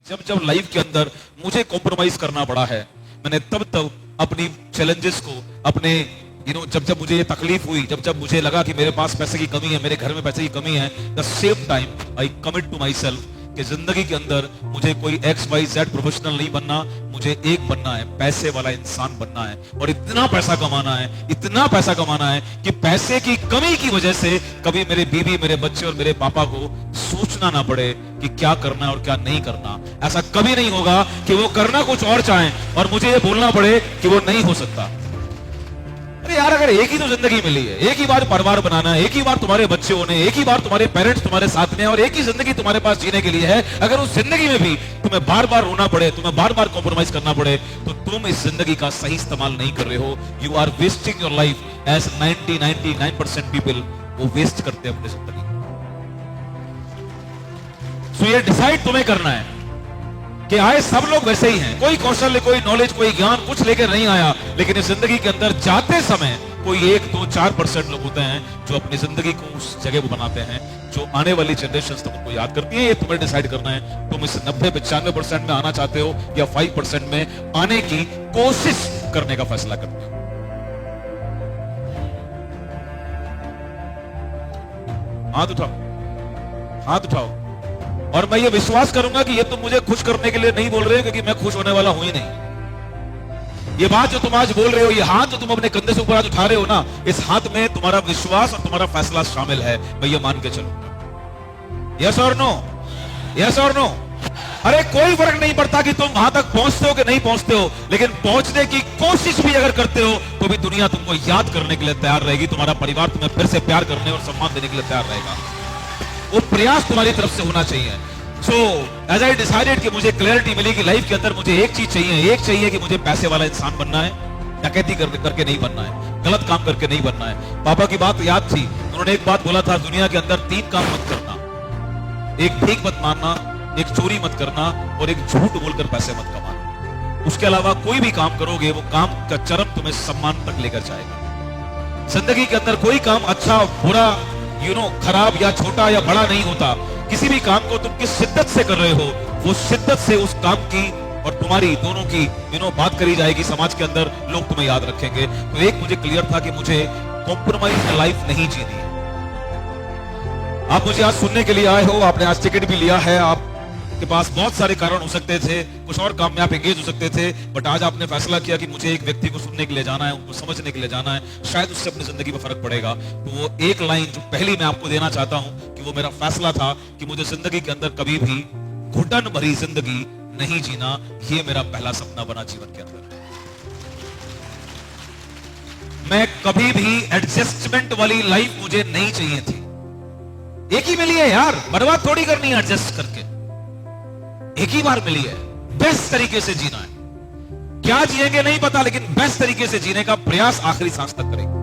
जब जब लाइफ के अंदर मुझे कॉम्प्रोमाइज करना पड़ा है, मैंने तब तब अपनी चैलेंजेस को, अपने जब जब मुझे ये तकलीफ हुई, जब जब मुझे लगा कि मेरे पास पैसे की कमी है, मेरे घर में पैसे की कमी है, the same time I commit to myself कि जिंदगी के अंदर मुझे कोई XYZ प्रोफेशनल नहीं बनना, मुझे एक बनना है, पैसे वाला इंसान बनना है। और इतना पैसा कमाना है, इतना पैसा कमाना है कि पैसे की कमी की वजह से कभी मेरे बीवी, मेरे बच्चे और मेरे पापा को सोचना ना पड़े कि क्या करना है और क्या नहीं करना। ऐसा कभी नहीं होगा कि वो करना कुछ और चाहें और मुझे ये बोलना पड़े कि वो नहीं हो सकता। अरे यार, अगर एक ही तो जिंदगी मिली है, एक ही बार परिवार बनाना है, एक ही बार तुम्हारे बच्चे होने, एक ही बार तुम्हारे पेरेंट्स तुम्हारे साथ में और एक ही जिंदगी तुम्हारे पास जीने के लिए है, अगर उस जिंदगी में भी तुम्हें बार बार रोना पड़े, तुम्हें बार बार कॉम्प्रोमाइज करना पड़े, तो तुम इस जिंदगी का सही इस्तेमाल नहीं कर रहे हो। You are wasting your life as 99% people वो वेस्ट करते हैं अपनी जिंदगी। सो ये डिसाइड तुम्हें करना है कि आए सब लोग वैसे ही हैं, कोई कौशल, कोई नॉलेज, कोई ज्ञान कुछ लेकर नहीं आया, लेकिन इस जिंदगी के अंदर जाते समय कोई 1, 2, 4% लोग होते हैं जो अपनी जिंदगी को उस जगह को बनाते हैं जो आने वाली जनरेशन तक उनको याद करती है। ये तुम्हें डिसाइड करना है, तुम इस 90-95% में आना चाहते हो या 5% में आने की कोशिश करने का फैसला करते हो। हाथ उठाओ, हाथ उठाओ। और मैं ये विश्वास करूंगा कि ये तुम मुझे खुश करने के लिए नहीं बोल रहे हो, क्योंकि मैं खुश होने वाला हूं ही नहीं। ये बात जो तुम आज बोल रहे हो, ये हाथ जो तुम अपने कंधे से ऊपर आज उठा रहे हो ना, इस हाथ में तुम्हारा विश्वास और तुम्हारा फैसला शामिल है। मैं ये मान के चलूंगा। यस और नो? यस और नो? अरे कोई फर्क नहीं पड़ता कि तुम वहां तक पहुंचते हो कि नहीं पहुंचते हो, लेकिन पहुंचने की कोशिश भी अगर करते हो तो भी दुनिया तुमको याद करने के लिए तैयार रहेगी। तुम्हारा परिवार तुम्हें फिर से प्यार करने और सम्मान देने के लिए तैयार रहेगा। वो प्रयास तुम्हारी तरफ से होना चाहिए। सो एज आई डिसाइडेड कि मुझे क्लैरिटी मिली कि लाइफ के अंदर मुझे एक चीज चाहिए, एक चाहिए कि मुझे पैसे वाला इंसान बनना है, डकैती करके नहीं बनना है, गलत काम करके नहीं बनना है। पापा की बात याद थी, उन्होंने एक बात बोला था, दुनिया के अंदर 3 काम मत करना, एक भीख मत मांगना, एक चोरी मत करना और एक झूठ बोलकर पैसे मत कमाना। उसके अलावा कोई भी काम करोगे वो काम का चरम तुम्हें सम्मान तक लेकर जाएगा। जिंदगी के अंदर कोई काम अच्छा बुरा खराब या छोटा या बड़ा नहीं होता। किसी भी काम को तुम किस शिद्दत से कर रहे हो, वो शिद्दत से उस काम की और तुम्हारी दोनों की बात करी जाएगी समाज के अंदर, लोग तुम्हें याद रखेंगे। तो एक मुझे क्लियर था कि मुझे कॉम्प्रोमाइज लाइफ नहीं जीनी है। आप मुझे आज सुनने के लिए आए हो, आपने आज टिकट भी लिया है, आपके पास बहुत सारे कारण हो सकते थे, कुछ और काम में आप एंगेज हो सकते थे, बट आज आपने फैसला किया कि मुझे एक व्यक्ति को सुनने के लिए जाना है, उनको समझने के लिए जाना है, शायद उससे अपनी जिंदगी में फर्क पड़ेगा। तो वो एक लाइन जो पहली मैं आपको देना चाहता हूं कि वो मेरा फैसला था कि मुझे जिंदगी के अंदर कभी भी घुटन भरी जिंदगी नहीं जीना। ये मेरा पहला सपना बना जीवन के अंदर। मैं कभी भी एडजस्टमेंट वाली लाइफ मुझे नहीं चाहिए थी। एक ही मिली है यार, बर्बाद थोड़ी करनी है एडजस्ट करके, एक ही बार मिली है, बेस्ट तरीके से जीना है। क्या जिएंगे नहीं पता, लेकिन बेस्ट तरीके से जीने का प्रयास आखिरी सांस तक करेंगे।